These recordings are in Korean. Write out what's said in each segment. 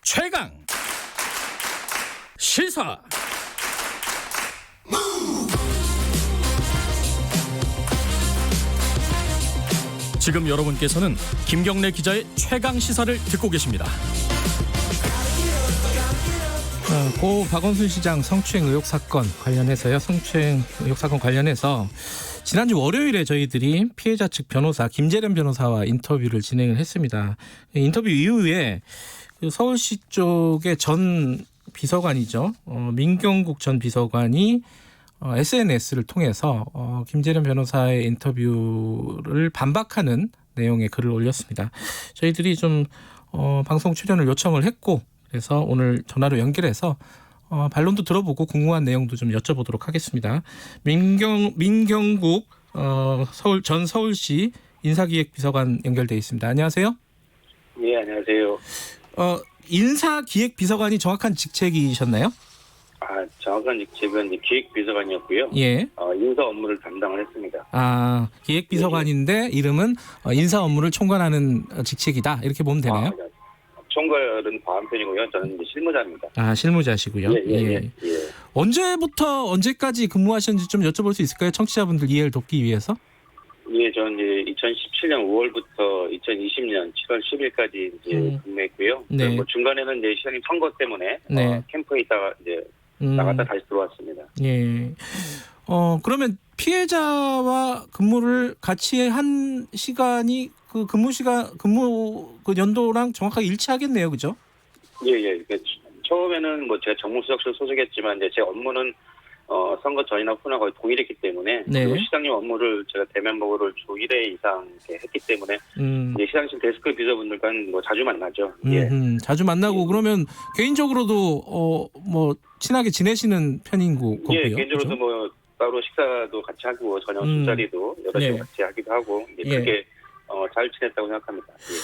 최강 시사. 지금 여러분께서는 김경래 기자의 최강 시사를 듣고 계십니다. 고 박원순 시장 성추행 의혹 사건 관련해서요. 성추행 의혹 사건 관련해서 지난주 월요일에 저희들이 피해자 측 변호사 김재련 변호사와 인터뷰를 진행을 했습니다. 인터뷰 이후에 서울시 쪽의 전 비서관이죠. 민경국 전 비서관이 SNS를 통해서 김재련 변호사의 인터뷰를 반박하는 내용의 글을 올렸습니다. 저희들이 좀 방송 출연을 요청을 했고, 그래서 오늘 전화로 연결해서 반론도 들어보고 궁금한 내용도 좀 여쭤보도록 하겠습니다. 민경국 전 서울시 인사기획비서관 연결돼 있습니다. 안녕하세요. 네, 안녕하세요. 인사기획비서관이 정확한 직책이셨나요? 정확한 직책은 이제 기획비서관이었고요. 예. 인사 업무를 담당을 했습니다. 기획비서관인데 이름은 인사 업무를 총괄하는 직책이다. 이렇게 보면 되나요? 총괄은 과한 편이고요. 저는 이제 실무자입니다. 실무자시고요. 예. 언제부터 언제까지 근무하셨는지 좀 여쭤볼 수 있을까요? 청취자분들 이해를 돕기 위해서. 예, 저는 이제 2017년 5월부터 2020년 7월 10일까지 이제 근무했고요. 네. 뭐 중간에는 이제 시장님 선거 때문에 네. 캠프에 있다가 이제 나갔다 다시 들어왔습니다. 예. 그러면 피해자와 근무를 같이 한 시간이 그 근무 그 연도랑 정확하게 일치하겠네요, 그죠? 예. 처음에는 뭐 제가 정무수석실 소속했지만 이제 제 업무는 선거 전이나 후나 거의 동일했기 때문에 네. 그리고 시장님 업무를 제가 대면 보고를 주 1회 이상 했기 때문에 이제 시장실 데스크 비서분들과는 뭐 자주 만나죠. 예. 자주 만나고 그러면 개인적으로도 뭐 친하게 지내시는 편인 거고요. 예, 개인적으로도 그렇죠? 뭐 따로 식사도 같이 하고 저녁 술자리도 여러 시 같이 하기도 하고 그렇게 잘 지냈다고 생각합니다. 예.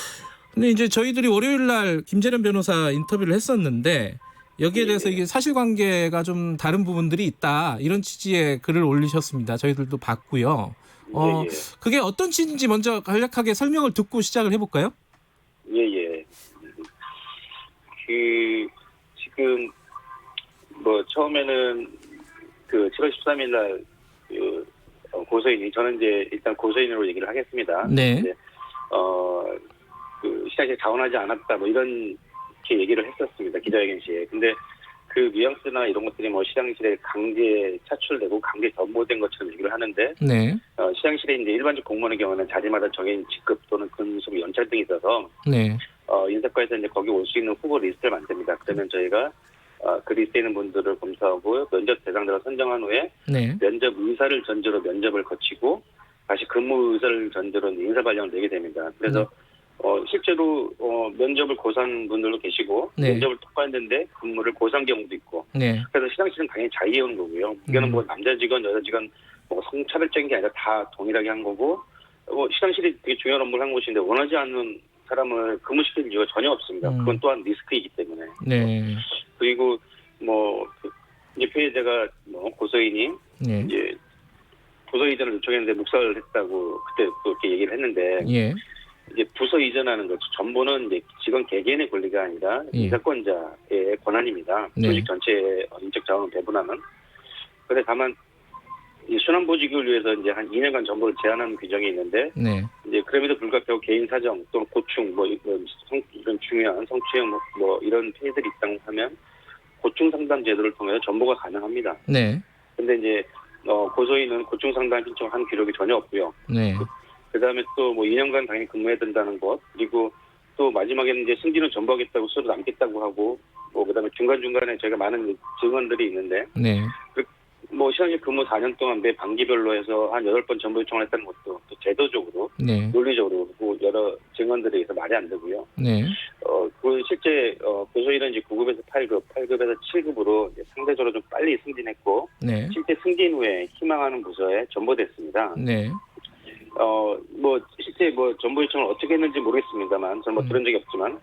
근데 이제 저희들이 월요일 날 김재련 변호사 인터뷰를 했었는데 여기에 대해서 이게 사실관계가 좀 다른 부분들이 있다 이런 취지의 글을 올리셨습니다. 저희들도 봤고요. 그게 어떤 취지인지 먼저 간략하게 설명을 듣고 시작을 해볼까요? 예. 지금 뭐 처음에는 그 7월 13일 날 고소인이 저는 이제 일단 고소인으로 얘기를 하겠습니다. 네. 그 시장실에 자원하지 않았다 뭐 이런 얘기를 했었습니다. 기자회견 시에. 근데 그 뉘앙스나 이런 것들이 뭐 시장실에 강제 차출되고 강제 전보된 것처럼 얘기를 하는데 네. 시장실에 이제 일반적 공무원의 경우는 자리마다 정해진 직급 또는 근속 연차 등이 있어서 네. 인사과에서 이제 거기 올 수 있는 후보 리스트를 만듭니다. 그러면 저희가 그 리스트에 있는 분들을 검토하고 면접 대상자를 선정한 후에 면접 의사를 전제로 면접을 거치고 다시 근무 의사를 전제로 인사 발령을 내게 됩니다. 그래서 실제로 면접을 고사한 분들도 계시고 면접을 통과했는데 근무를 고사한 경우도 있고 그래서 시장실은 당연히 자의해온 거고요. 이거는 뭐 남자 직원 여자 직원 뭐 성차별적인 게 아니라 다 동일하게 한 거고 시장실이 되게 중요한 업무를 한 곳인데 원하지 않는 사람을 근무시킬 이유가 전혀 없습니다. 그건 또한 리스크이기 때문에. 그리고 뭐 이제 피해자가 고소인이 이제 부서 이전을 요청했는데 묵살을 했다고 그때 또 이렇게 얘기를 했는데 이제 부서 이전하는 것 전부는 이제 직원 개개인의 권리가 아니라 인사권자의 권한입니다. 조직 전체의 인적 자원을 배분하는. 그런데 다만 이 순환보직을 위해서 이제 한 2년간 전부를 제한하는 규정이 있는데 이제 그럼에도 불구하고 개인 사정 또는 고충 뭐 이런 중요한 성추행 뭐 이런 피해들이 있다고 하면 고충 상담 제도를 통해서 전보가 가능합니다. 근데 이제 고소인은 고충 상담 신청한 기록이 전혀 없고요. 그다음에 또 뭐 2년간 당연히 근무해야 된다는 것, 그리고 또 마지막에는 이제 승진을 전부하겠다고 서로 남겠다고 하고, 뭐 그다음에 중간중간에 저희가 많은 증언들이 있는데, 뭐 시장실 근무 4년 동안 매 반기별로 해서 한 8번 전부 요청을 했다는 것도 또 제도적으로, 논리적으로 뭐 여러 증언들에 의해서 말이 안 되고요. 그 실제 고소인은 이제 9급에서 8급, 8급에서 7급으로 이제 상대적으로 좀 빨리 승진했고, 실제 승진 후에 희망하는 부서에 전보됐습니다. 뭐 실제 뭐 전보 요청을 어떻게 했는지 모르겠습니다만 저는 뭐 들은 적이 없지만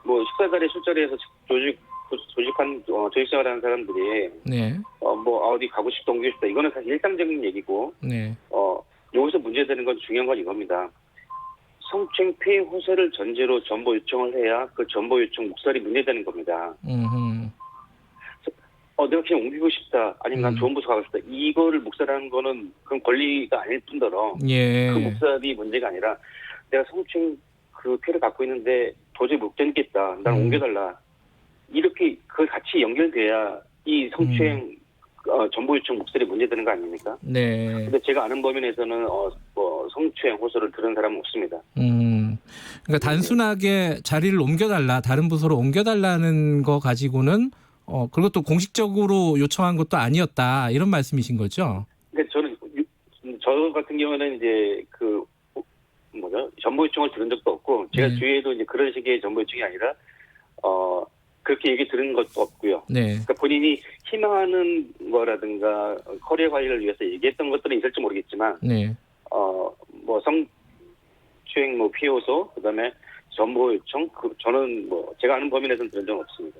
뭐 식사 자리 술자리에서 조직한 조직 생활하는 사람들이 뭐 어디 가고 싶다 옮기고 싶다 이거는 사실 일상적인 얘기고 여기서 문제되는 건 중요한 건 이겁니다. 성추행 피해 호소를 전제로 전보 요청을 해야 그 전보 요청 묵살이 문제되는 겁니다. 내가 그냥 옮기고 싶다. 아니면 난 좋은 부서 가고 싶다. 이거를 묵살하는 거는 그건 권리가 아닐 뿐더러 예. 그 묵살이 문제가 아니라 내가 성추행 그 피해를 갖고 있는데 도저히 못 견디겠다. 난 옮겨달라. 이렇게 그걸 같이 연결돼야 이 성추행 정보 요청 묵살이 문제되는 거 아닙니까? 네. 근데 제가 아는 범위 내에서는 성추행 호소를 들은 사람은 없습니다. 그러니까 단순하게 자리를 옮겨달라, 다른 부서로 옮겨달라는 거 가지고는 그리고 또 공식적으로 요청한 것도 아니었다 이런 말씀이신 거죠? 근데 저 같은 경우는 이제 정보 요청을 들은 적도 없고 제가 주위에도 이제 그런 식의 정보 요청이 아니라 그렇게 얘기 들은 것도 없고요. 네. 그러니까 본인이 희망하는 거라든가 커리어 관리를 위해서 얘기했던 것들은 있을지 모르겠지만, 네. 성추행 피해 호소, 그다음에 정보 요청, 저는 제가 아는 범위 내에서는 들은 적은 없습니다.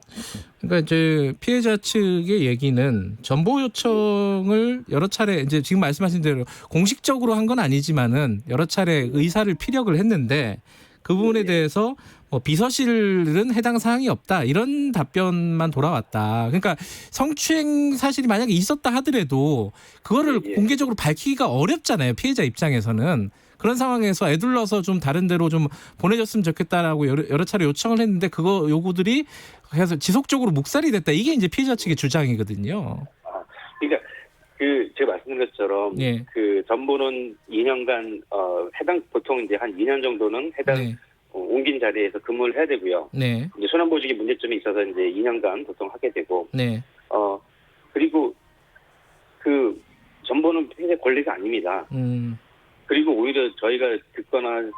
그러니까 이제 피해자 측의 얘기는 정보 요청을 여러 차례 이제 지금 말씀하신 대로 공식적으로 한 건 아니지만은 여러 차례 의사를 피력을 했는데 그 부분에 대해서 비서실은 해당 사항이 없다 이런 답변만 돌아왔다. 그러니까 성추행 사실이 만약에 있었다 하더라도 그거를 공개적으로 밝히기가 어렵잖아요. 피해자 입장에서는. 그런 상황에서 애둘러서 좀 다른 데로 좀 보내줬으면 좋겠다라고 여러 차례 요청을 했는데 그거 요구들이 해서 지속적으로 묵살이 됐다. 이게 이제 피해자 측의 주장이거든요. 그러니까 제가 말씀드린 것처럼 그 전보는 2년간 보통 이제 한 2년 정도는 해당 옮긴 자리에서 근무를 해야 되고요. 네. 이제 순환보직의 문제점이 있어서 이제 2년간 보통 하게 되고. 네. 그리고 그 전보는 피해자 권리가 아닙니다. 그리고 오히려 저희가 듣거나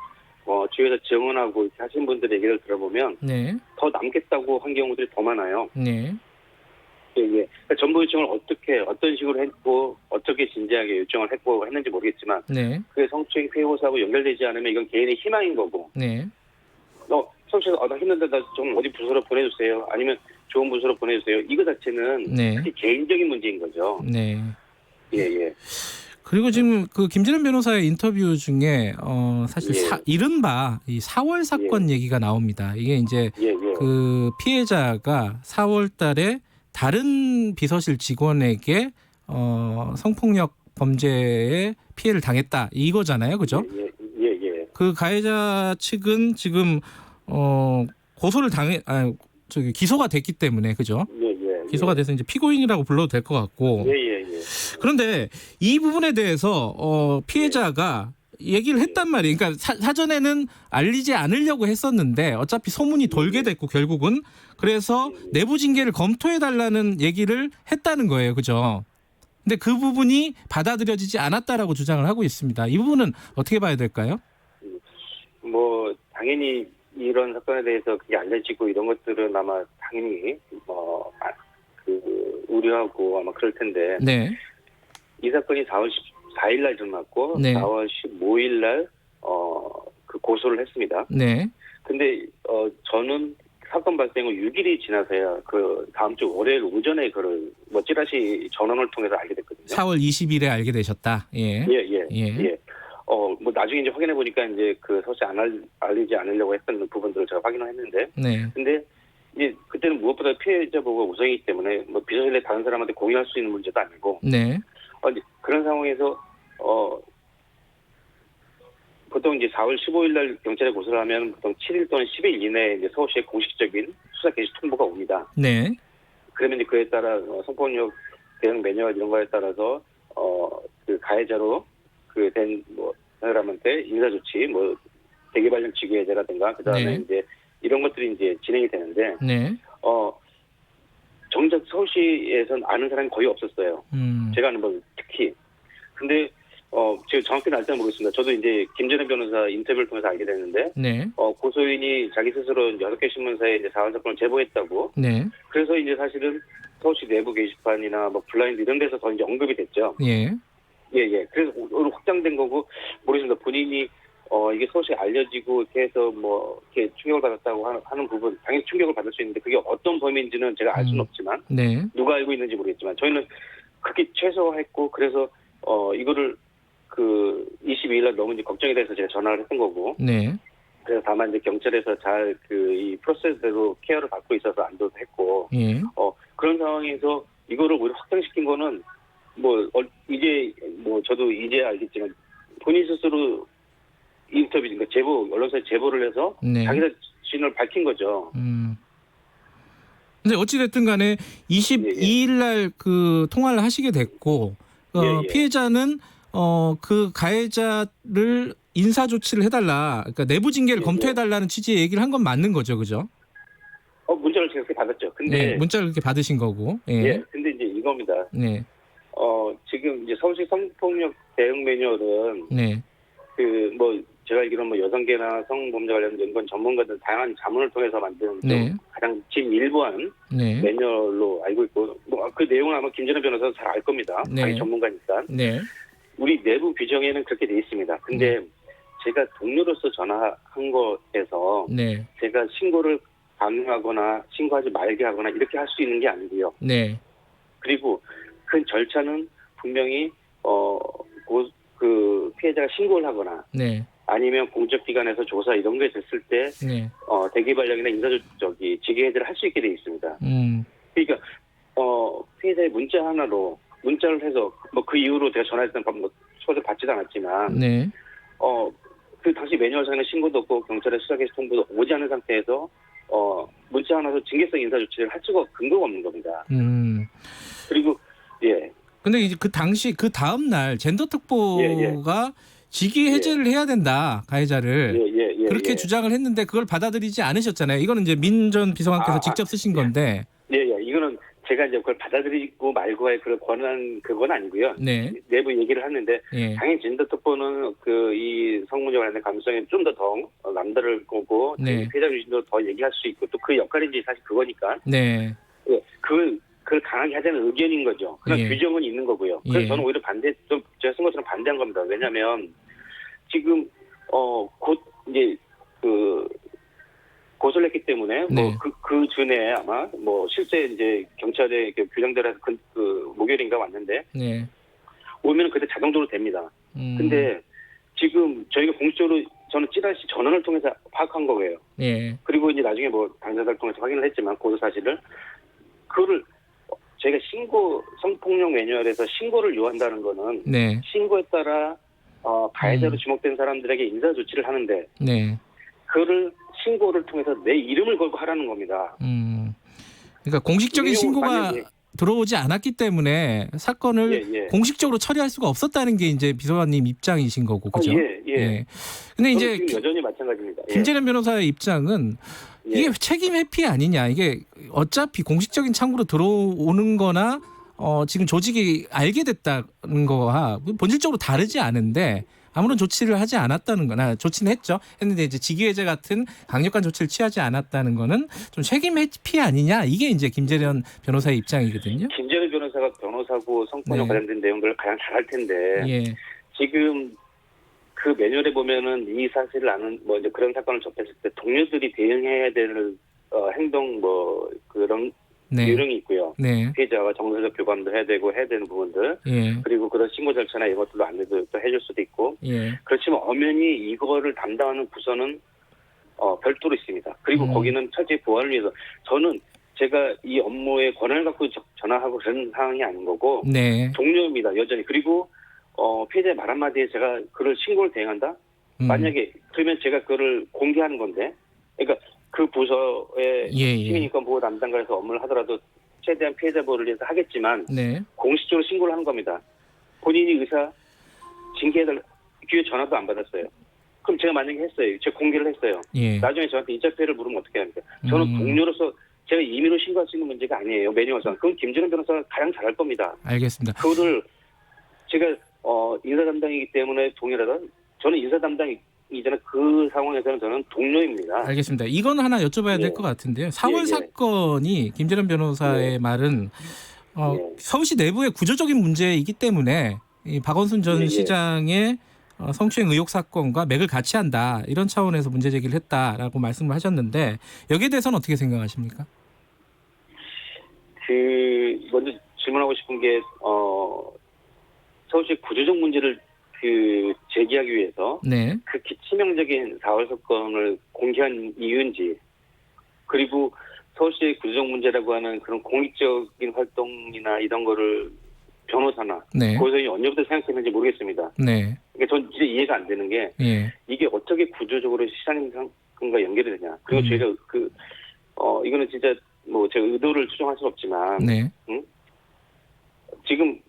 주위에서 증언하고 하신 분들의 얘기를 들어보면 더 남겠다고 한 경우들이 더 많아요. 네. 그러니까 정보 요청을 어떤 식으로 했고 어떻게 진지하게 요청을 했고 했는지 모르겠지만 그게 성추행 피해 호소하고 연결되지 않으면 이건 개인의 희망인 거고. 성추행 나 힘든데 나 좀 어디 부서로 보내주세요. 아니면 좋은 부서로 보내주세요. 이거 자체는 특히 개인적인 문제인 거죠. 네. 예. 그리고 지금 그 김진현 변호사의 인터뷰 중에 사실 이른바 이 4월 사건 얘기가 나옵니다. 이게 이제 그 피해자가 4월달에 다른 비서실 직원에게 성폭력 범죄의 피해를 당했다 이거잖아요, 그죠? 그 가해자 측은 지금 고소를 기소가 됐기 때문에 그죠? 기소가 돼서 이제 피고인이라고 불러도 될 것 같고. 그런데 이 부분에 대해서 피해자가 얘기를 했단 말이에요. 그러니까 사전에는 알리지 않으려고 했었는데 어차피 소문이 돌게 됐고 결국은 그래서 내부 징계를 검토해달라는 얘기를 했다는 거예요. 그죠? 근데 그 부분이 받아들여지지 않았다라고 주장을 하고 있습니다. 이 부분은 어떻게 봐야 될까요? 당연히 이런 사건에 대해서 그게 알려지고 이런 것들은 아마 당연히 우려하고 아마 그럴 텐데. 이 사건이 4월 14일 날 일어났고 4월 15일 날 그 고소를 했습니다. 근데 저는 사건 발생 후 6일이 지나서야 그 다음 주 월요일 오전에 그걸 찌라시 전원을 통해서 알게 됐거든요. 4월 20일에 알게 되셨다. 예. 나중에 이제 확인해 보니까 이제 그 사실 알리지 않으려고 했던 부분들을 제가 확인을 했는데. 근데 이제 그때는 무엇보다 피해자 보호가 우선이기 때문에 비서실 내 다른 사람한테 공유할 수 있는 문제도 아니고. 그런 상황에서 보통 이제 4월 15일 날 경찰에 고소를 하면 보통 7일 또는 10일 이내에 이제 서울시에 공식적인 수사 개시 통보가 옵니다. 그러면 이제 그에 따라 성폭력 대응 매뉴얼 이런 거에 따라서 그 가해자로 그 된 사람한테 인사조치 대기발령 직위해제라든가 그다음에 이제 이런 것들이 이제 진행이 되는데 정작 서울시에서는 아는 사람이 거의 없었어요. 제가 아는 건 특히. 근데 제가 정확히는 알지는 모르겠습니다. 저도 이제 김진현 변호사 인터뷰를 통해서 알게 됐는데 고소인이 자기 스스로 6개 신문사에 이제 4월 사건을 제보했다고. 그래서 이제 사실은 서울시 내부 게시판이나 블라인드 이런 데서 더 이제 언급이 됐죠. 그래서 오늘 확장된 거고 모르겠습니다. 본인이 이게 서울시에 알려지고 이렇게 해서 이렇게 충격을 받았다고 하는 부분 당연히 충격을 받을 수 있는데 그게 어떤 범위인지는 제가 알 수는 없지만 누가 알고 있는지 모르겠지만 저희는 그렇게 최소화했고 그래서 이거를 그 22일 날 너무 이제 걱정이 돼서 제가 전화를 했던 거고 그래서 다만 이제 경찰에서 잘 이 프로세스대로 케어를 받고 있어서 안도도 했고, 예. 그런 상황에서 이거를 오히려 확장시킨 거는 이제 저도 이제 알겠지만 본인 스스로 인터뷰, 그러니까 언론사에 제보를 해서 네. 자기 자신을 밝힌 거죠. 근데 어찌됐든 간에 22일 날 그 통화를 하시게 됐고, 피해자는 그 가해자를 인사 조치를 해달라, 그러니까 내부 징계를 검토해달라는 취지의 얘기를 한 건 맞는 거죠, 그죠? 문자를 제가 그렇게 받았죠. 근데 네, 문자를 그렇게 받으신 거고. 예. 근데 이제 이겁니다. 네. 지금 이제 서울시 성폭력 대응 매뉴얼은 네. 제가 알기로는 여성계나 성범죄 관련 연구원 전문가들 다양한 자문을 통해서 만든 네. 가장 진일보한 네. 매뉴얼로 알고 있고, 그 내용은 아마 김전현 변호사도 잘 알 겁니다. 네. 자기 전문가니까. 네. 우리 내부 규정에는 그렇게 돼 있습니다. 근데 제가 동료로서 전화한 거에서 네. 제가 신고를 강요하거나 신고하지 말게 하거나 이렇게 할 수 있는 게 아니고요. 네. 그리고 그 절차는 분명히 그 피해자가 신고를 하거나 네. 아니면 공적기관에서 조사 이런 게 됐을 때 네. 대기발령이나 직위해제를 할 수 있게 돼 있습니다. 그러니까 피해자의 문자 하나로 문자를 해서 그 이후로 제가 전화했던 초대 받지도 않았지만 네. 그 당시 매뉴얼상에는 신고도 없고 경찰에 수사 개시 통보도 오지 않은 상태에서 문자 하나로 징계성 인사 조치를 할 수가 근거가 없는 겁니다. 그리고 근데 이제 그 당시 그 다음 날 젠더 특보가 직위 해제를 해야 된다, 가해자를. 그렇게 주장을 했는데 그걸 받아들이지 않으셨잖아요. 이거는 이제 민 전 비서관께서 직접 쓰신 건데. 이거는 제가 이제 그걸 받아들이고 말고의 그런 권한 그건 아니고요. 네. 내부 얘기를 하는데 당연히 젠더 특보는 이 성문제 관련된 감성에 좀 더 남들을 보고 피해자 유진도 더 얘기할 수 있고 또 그 역할인지 사실 그거니까. 네. 그걸 강하게 하자는 의견인 거죠. 그런 규정은 있는 거고요. 그래서 저는 오히려 제가 쓴 것처럼 반대한 겁니다. 왜냐하면 지금 곧 이제 고소를 했기 때문에 그 전에 아마 실제 이제 경찰의 규정대로 해서 목요일인가 왔는데 오면 그때 자동적으로 됩니다. 근데 지금 저희가 공식적으로 저는 찌라시 전원을 통해서 파악한 거예요. 그리고 이제 나중에 당사자를 통해서 확인을 했지만 고소 사실을 그거를 저희가 성폭력 매뉴얼에서 신고를 요한다는 거는 신고에 따라 가해자로 지목된 사람들에게 인사 조치를 하는데 그거를 신고를 통해서 내 이름을 걸고 하라는 겁니다. 그러니까 공식적인 신고가 들어오지 않았기 때문에 사건을 공식적으로 처리할 수가 없었다는 게 이제 비서관님 입장이신 거고, 그죠? 근데 이제 여전히 마찬가지입니다. 김재련 변호사의 입장은 이게 책임 회피 아니냐, 이게 어차피 공식적인 창구로 들어오는 거나 지금 조직이 알게 됐다는 거와 본질적으로 다르지 않은데 아무런 조치를 하지 않았다는 거나, 조치는 했는데 이제 직위해제 같은 강력한 조치를 취하지 않았다는 거는 좀 책임 회피 아니냐, 이게 이제 김재련 변호사의 입장이거든요. 김재련 변호사가 변호사고 성폭력 관련된 내용들을 가장 잘 알 텐데 지금 그 매뉴얼에 보면은 이 사실을 아는 이제 그런 사건을 접했을 때 동료들이 대응해야 될 행동 그런 요령이 있고요. 피해자와 정서적 교감도 해야 되는 부분들, 그리고 그런 신고 절차나 이런 것들도 안내도 또 해줄 수도 있고. 그렇지만 엄연히 이거를 담당하는 부서는 별도로 있습니다. 그리고 거기는 철저히 보안을 위해서 저는 제가 이 업무에 권한을 갖고 전화하고 그런 상황이 아닌 거고 동료입니다, 여전히. 그리고 피해자의 말 한마디에 제가 그걸 신고를 대행한다? 만약에 그러면 제가 그거를 공개하는 건데, 그러니까 그 부서의 시민인권 보호 담당관에서 업무를 하더라도 최대한 피해자 보호를 위해서 하겠지만 공식적으로 신고를 하는 겁니다. 본인이 징계해달라 기회 전화도 안 받았어요. 그럼 제가 만약에 했어요. 제가 공개를 했어요. 나중에 저한테 이자폐를 물으면 어떻게 합니까? 저는 동료로서 제가 임의로 신고할 수 있는 문제가 아니에요, 매뉴얼상. 그건 김준현 변호사가 가장 잘할 겁니다. 알겠습니다. 그거를 제가 인사 담당이기 때문에 동일하다. 저는 인사 담당이 이전에 그 상황에서는 저는 동료입니다. 알겠습니다. 이건 하나 여쭤봐야 될 것 같은데요. 4월 사건이 김재련 변호사의 말은 서울시 내부의 구조적인 문제이기 때문에 이 박원순 전 시장의 성추행 의혹 사건과 맥을 같이 한다, 이런 차원에서 문제 제기를 했다라고 말씀을 하셨는데 여기에 대해서는 어떻게 생각하십니까? 먼저 질문하고 싶은 게 서울시 구조적 문제를 제기하기 위해서 네. 극히 치명적인 4월 사건을 공개한 이유인지, 그리고 서울시의 구조적 문제라고 하는 그런 공익적인 활동이나 이런 거를 변호사나 네. 고소인이 언제부터 생각했는지 모르겠습니다. 네. 그러니까 전 진짜 이해가 안 되는 게 예. 이게 어떻게 구조적으로 시장 상권과 연결이 되냐. 그리고 저희가 이거는 진짜 뭐 제가 의도를 추정할 수는 없지만 네. 지금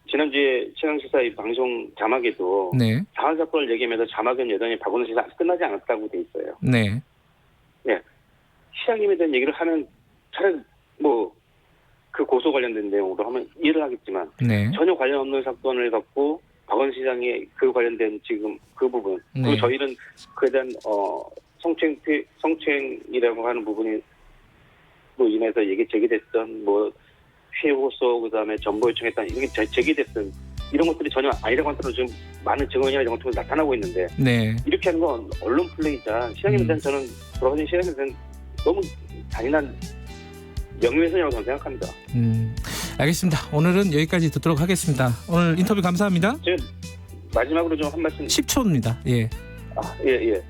지난주에 최강시사의 방송 자막에도 네. 4월 사건을 얘기하면서 자막은 여전히 박원순 시사 아직 끝나지 않았다고 돼 있어요. 네. 네. 시장님에 대한 얘기를 하면 차라리 그 고소 관련된 내용으로 하면 이해를 하겠지만 네. 전혀 관련 없는 사건을 갖고 박원순 시장의 그 관련된 지금 그 부분, 그리고 네. 저희는 그에 대한 성추행이라고 하는 부분이 로 인해서 이게 제기됐던 피해 호소, 그다음에 정보 요청했던 이게 제기됐던 이런 것들이 전혀 아니라고 하더라도 지금 많은 증언이나 이런 것들이 나타나고 있는데 네. 이렇게 하는 건 언론 플레이자 시장님에 대한 저는 돌아가신 시장님에 대한 너무 잔인한 명예훼손이라고 저는 생각합니다. 알겠습니다. 오늘은 여기까지 듣도록 하겠습니다. 오늘 인터뷰 감사합니다. 제가 마지막으로 좀 한 말씀. 10초입니다. 예. 예.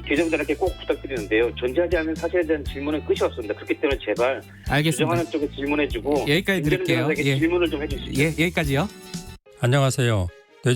기자분들께 꼭 부탁드리는데요. 존재하지 않는 사실에 대한 질문은 끝이 없습니다. 그렇기 때문에 제발 알겠습니다. 주장하는 쪽에 질문해주고 여기까지 드릴게요. 질문을 좀 해주시죠. 예, 여기까지요. 안녕하세요.